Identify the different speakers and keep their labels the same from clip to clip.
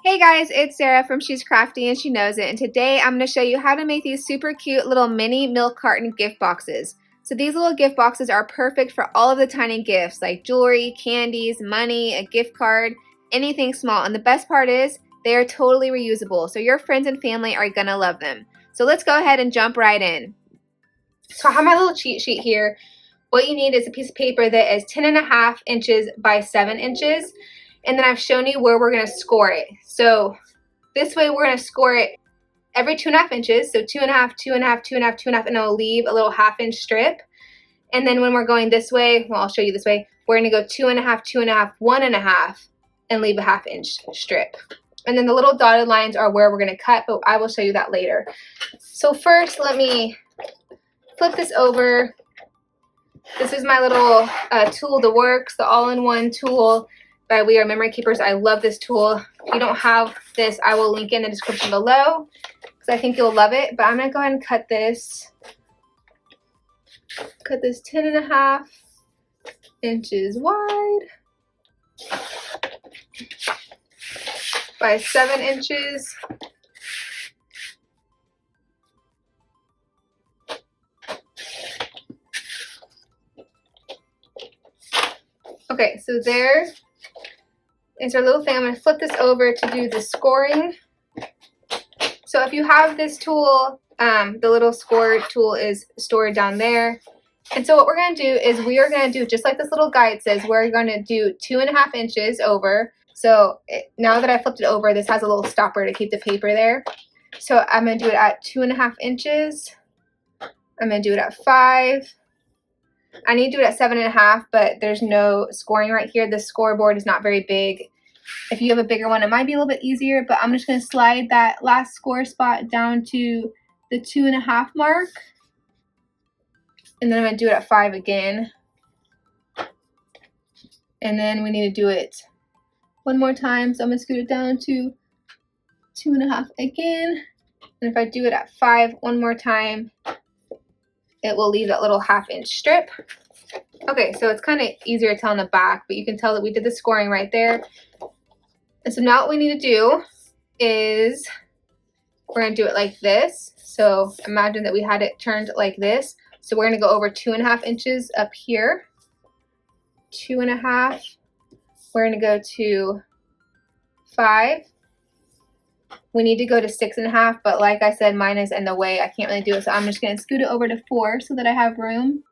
Speaker 1: Hey guys, it's Sarah from She's Crafty and She Knows It, and today I'm going to show you how to make these super cute little mini milk carton gift boxes. So these little gift boxes are perfect for all of the tiny gifts like jewelry, candies, money, a gift card, anything small. And the best part is they are totally reusable, so your friends and family are going to love them. So let's go ahead and jump right in. So I have my little cheat sheet here. What you need is a piece of paper that is 10.5 inches by 7 inches. And then I've shown you where we're going to score it. So this way we're going to score it every 2.5 inches. So 2.5, 2.5, 2.5, 2.5, and it'll leave a little 1/2 inch strip. And then when we're going this way, well, I'll show you this way, we're going to go 2.5, 2.5, 1.5, and leave a 1/2 inch strip. And then the little dotted lines are where we're going to cut, but I will show you that later. So first, let me flip this over. This is my little tool, the Works, the all-in-one tool by We Are Memory Keepers. I love this tool. If you don't have this, I will link in the description below because I think you'll love it. But I'm going to go ahead and cut this. Cut this 10.5 inches wide by 7 inches. Okay, so there is our little thing. I'm going to flip this over to do the scoring. So if you have this tool, the little score tool is stored down there. And so what we're going to do is we are going to do, just like this little guide says, we're going to do 2.5 inches over. So now that I flipped it over, this has a little stopper to keep the paper there. So I'm going to do it at 2.5 inches. I'm going to do it at 5. I need to do it at 7.5, but there's no scoring right here. The scoreboard is not very big. If you have a bigger one, it might be a little bit easier, but I'm just going to slide that last score spot down to the 2.5 mark. And then I'm going to do it at 5 again. And then we need to do it one more time. So I'm going to scoot it down to 2.5 again. And if I do it at 5 one more time, it will leave that little 1/2 inch strip. Okay, so it's kind of easier to tell on the back, but you can tell that we did the scoring right there. And so now what we need to do is we're going to do it like this. So imagine that we had it turned like this. So we're going to go over 2.5 inches up here. 2.5. We're going to go to 5. We need to go to 6.5, but like I said, mine is in the way. I can't really do it, so I'm just going to scoot it over to 4 so that I have room.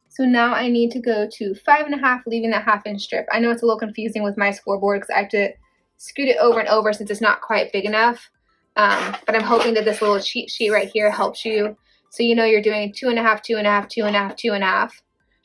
Speaker 1: So now I need to go to 5.5, leaving that 1/2 inch strip. I know it's a little confusing with my scoreboard because I have to scoot it over and over since it's not quite big enough. But I'm hoping that this little cheat sheet right here helps you. So you know you're doing 2.5, 2.5, 2.5, 2.5,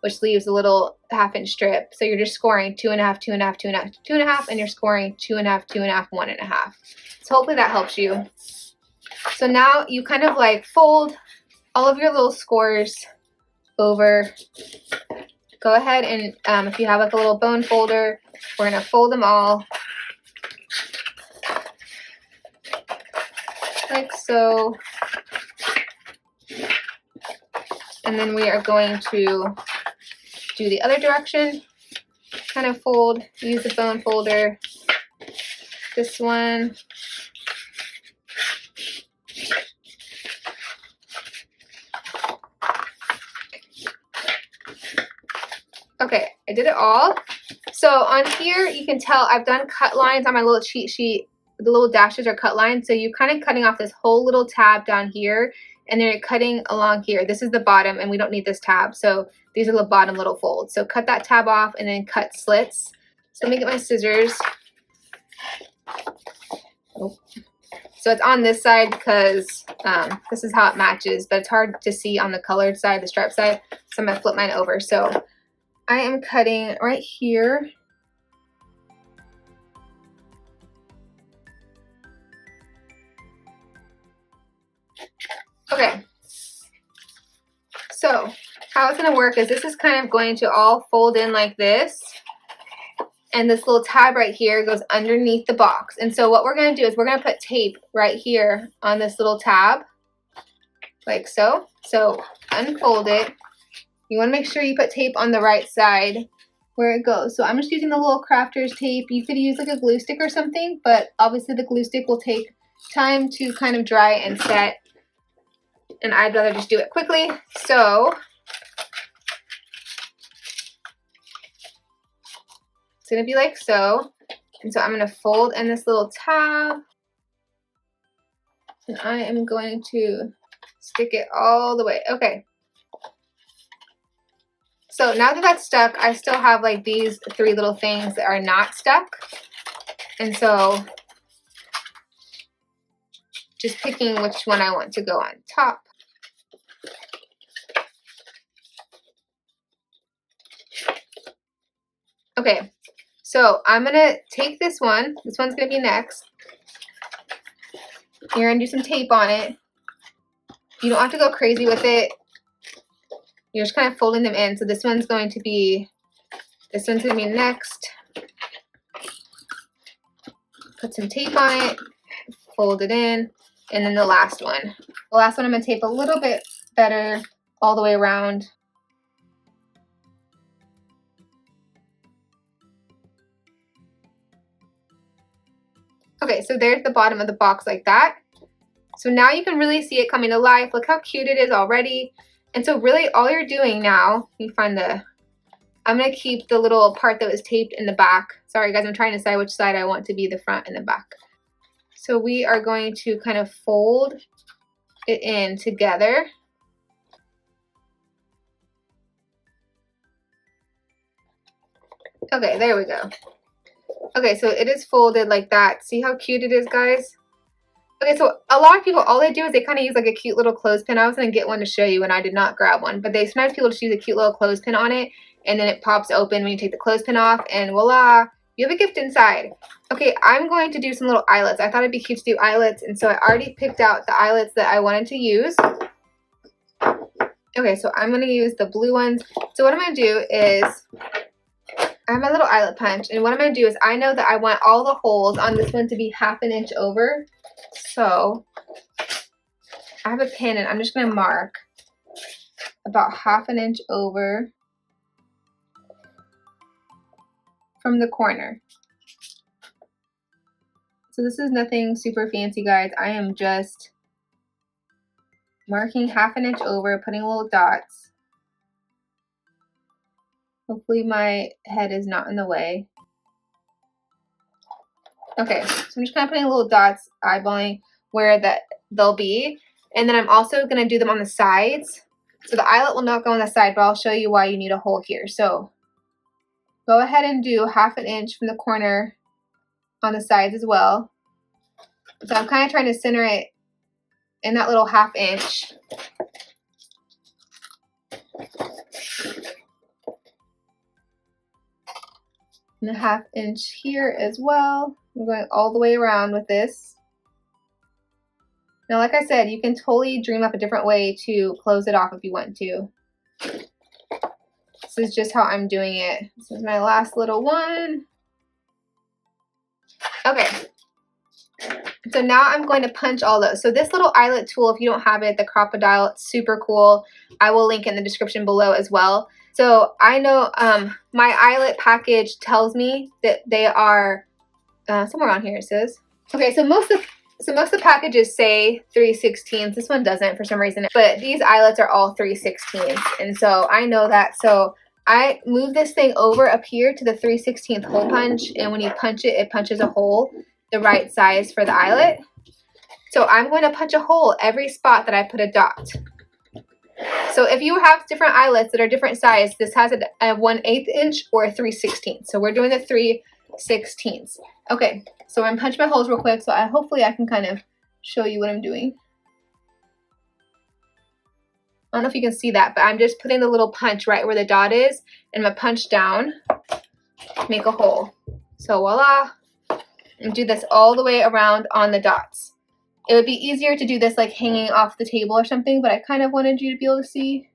Speaker 1: which leaves a little 1/2 inch strip. So you're just scoring 2.5, 2.5, 2.5, 2.5, and you're scoring 2.5, 2.5, 1.5. So hopefully that helps you. So now you kind of like fold all of your little scores over. Go ahead and if you have like a little bone folder, we're going to fold them all like so. And then we are going to do the other direction. Kind of fold, use the bone folder. This one. Okay, I did it all. So on here, you can tell I've done cut lines on my little cheat sheet. The little dashes are cut lines. So you're kind of cutting off this whole little tab down here. And then you're cutting along here. This is the bottom, and we don't need this tab. So these are the bottom little folds. So cut that tab off and then cut slits. So let me get my scissors. Oh. So it's on this side because this is how it matches, but it's hard to see on the colored side, the striped side. So I'm going to flip mine over. So I am cutting right here. Okay, so how it's going to work is this is kind of going to all fold in like this. And this little tab right here goes underneath the box. And so what we're going to do is we're going to put tape right here on this little tab, like so. So unfold it. You want to make sure you put tape on the right side where it goes. So I'm just using the little crafter's tape. You could use like a glue stick or something, but obviously the glue stick will take time to kind of dry and set, and I'd rather just do it quickly. So it's gonna be like so. And so I'm gonna fold in this little tab, and I am going to stick it all the way. Okay. So now that that's stuck, I still have like these 3 little things that are not stuck. And so just picking which one I want to go on top. Okay, so I'm gonna take this one. This one's gonna be next. You're gonna do some tape on it. You don't have to go crazy with it. You're just kind of folding them in. So this one's going to be next. Put some tape on it, fold it in, and then the last one. The last one I'm gonna tape a little bit better all the way around. Okay, so there's the bottom of the box like that. So now you can really see it coming to life. Look how cute it is already. And so really all you're doing now, you find I'm gonna keep the little part that was taped in the back. Sorry guys, I'm trying to decide which side I want to be the front and the back. So we are going to kind of fold it in together. Okay, there we go. Okay, so it is folded like that. See how cute it is, guys? Okay, so a lot of people, all they do is they kind of use like a cute little clothespin. I was going to get one to show you and I did not grab one. But sometimes people just use a cute little clothespin on it. And then it pops open when you take the clothespin off. And voila, you have a gift inside. Okay, I'm going to do some little eyelets. I thought it'd be cute to do eyelets. And so I already picked out the eyelets that I wanted to use. Okay, so I'm going to use the blue ones. So what I'm going to do is, I have my little eyelet punch. And what I'm going to do is, I know that I want all the holes on this one to be 1/2 inch over. So I have a pin and I'm just going to mark about 1/2 inch over from the corner. So this is nothing super fancy, guys. I am just marking 1/2 inch over, putting little dots. Hopefully my head is not in the way. Okay, so I'm just kind of putting little dots, eyeballing where they'll be. And then I'm also going to do them on the sides. So the eyelet will not go on the side, but I'll show you why you need a hole here. So go ahead and do 1/2 inch from the corner on the sides as well. So I'm kind of trying to center it in that little 1/2 inch. And a 1/2 inch here as well. I'm going all the way around with this. Now, like I said, you can totally dream up a different way to close it off if you want to. This is just how I'm doing it. This is my last little one. Okay. So now I'm going to punch all those. So this little eyelet tool, if you don't have it, the Crocodile, it's super cool. I will link in the description below as well. So I know my eyelet package tells me that they are somewhere on here it says. Okay, so most of the packages say 3/16. This one doesn't for some reason, but these eyelets are all 3/16, and so I know that. So I move this thing over up here to the 3/16 hole punch, and when you punch it, it punches a hole the right size for the eyelet. So I'm going to punch a hole every spot that I put a dot. So if you have different eyelets that are different size, this has a 1/8 inch or a 3/16. So we're doing the 3/16. Okay, so I'm gonna punch my holes real quick so hopefully I can kind of show you what I'm doing. I don't know if you can see that, but I'm just putting the little punch right where the dot is, and I'm gonna punch down, make a hole. So voila, and do this all the way around on the dots. It would be easier to do this like hanging off the table or something, but I kind of wanted you to be able to see.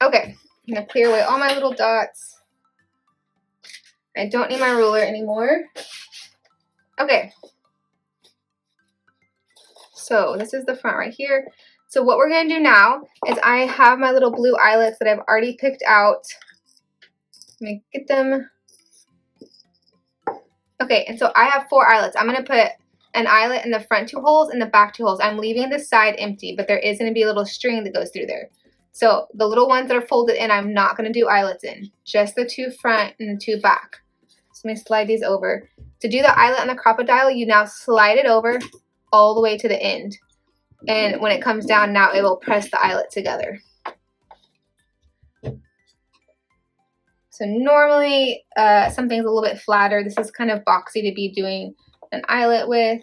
Speaker 1: Okay, I'm gonna clear away all my little dots. I don't need my ruler anymore. Okay. So this is the front right here. So what we're going to do now is I have my little blue eyelets that I've already picked out. Let me get them. Okay, and so I have 4 eyelets. I'm going to put an eyelet in the front 2 holes and the back 2 holes. I'm leaving the side empty, but there is going to be a little string that goes through there. So the little ones that are folded in, I'm not going to do eyelets in. Just the 2 front and the 2 back. So let me slide these over. To do the eyelet on the crocodile, you now slide it over all the way to the end. And when it comes down now, it will press the eyelet together. So normally something's a little bit flatter. This is kind of boxy to be doing an eyelet with,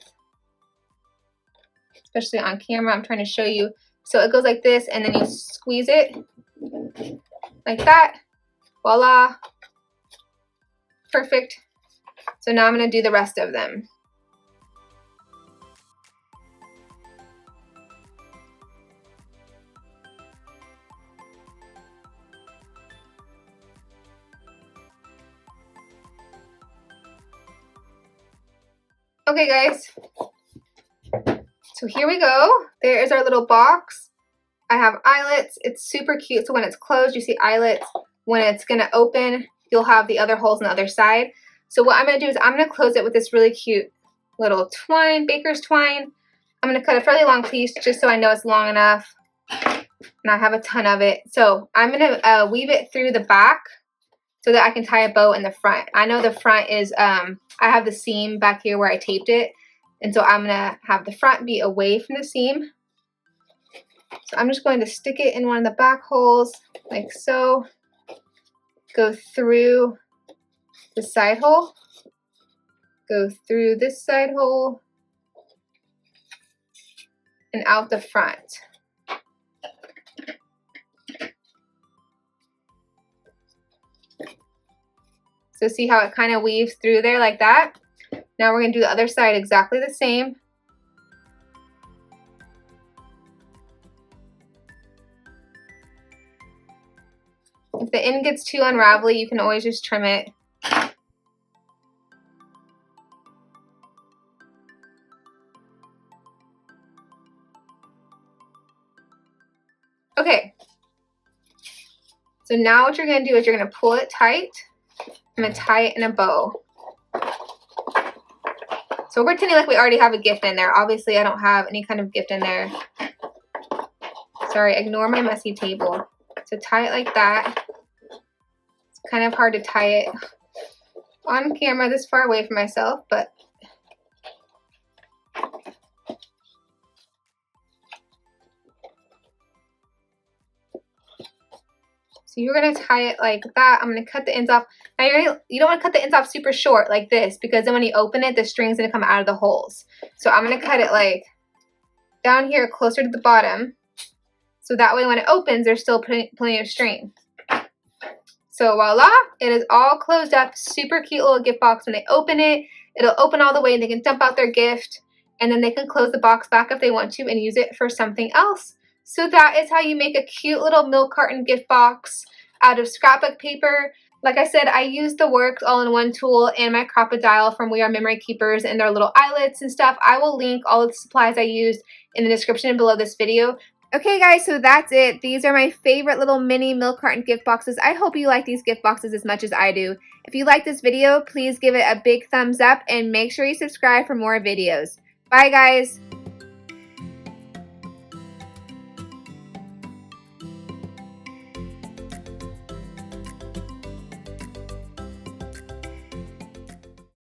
Speaker 1: especially on camera. I'm trying to show you. So it goes like this, and then you squeeze it like that. Voila. Perfect. So now I'm going to do the rest of them. Okay guys, so here we go. There is our little box. I have eyelets. It's super cute. So when it's closed, you see eyelets. When it's going to open, you'll have the other holes on the other side. So what I'm going to do is I'm going to close it with this really cute little twine, baker's twine. I'm going to cut a fairly long piece just so I know it's long enough. And I have a ton of it. So I'm going to weave it through the back so that I can tie a bow in the front. I know the front is, I have the seam back here where I taped it. And so I'm gonna have the front be away from the seam. So I'm just going to stick it in one of the back holes, like so. Go through the side hole. Go through this side hole. And out the front. So see how it kind of weaves through there like that? Now we're going to do the other side exactly the same. If the end gets too unravelly, you can always just trim it. Okay. So now what you're going to do is you're going to pull it tight. I'm going to tie it in a bow. So we're pretending like we already have a gift in there. Obviously, I don't have any kind of gift in there. Sorry, ignore my messy table. So tie it like that. It's kind of hard to tie it on camera this far away from myself, but so you're going to tie it like that. I'm going to cut the ends off. Now you don't want to cut the ends off super short like this, because then when you open it, the string's going to come out of the holes. So I'm going to cut it like down here closer to the bottom. So that way when it opens, there's still plenty of string. So voila, it is all closed up. Super cute little gift box. When they open it, it'll open all the way and they can dump out their gift. And then they can close the box back if they want to and use it for something else. So that is how you make a cute little milk carton gift box out of scrapbook paper. Like I said, I used the Works all-in-one tool and my crocodile from We Are Memory Keepers and their little eyelets and stuff. I will link all of the supplies I used in the description below this video. Okay guys, so that's it. These are my favorite little mini milk carton gift boxes. I hope you like these gift boxes as much as I do. If you like this video, please give it a big thumbs up and make sure you subscribe for more videos. Bye guys!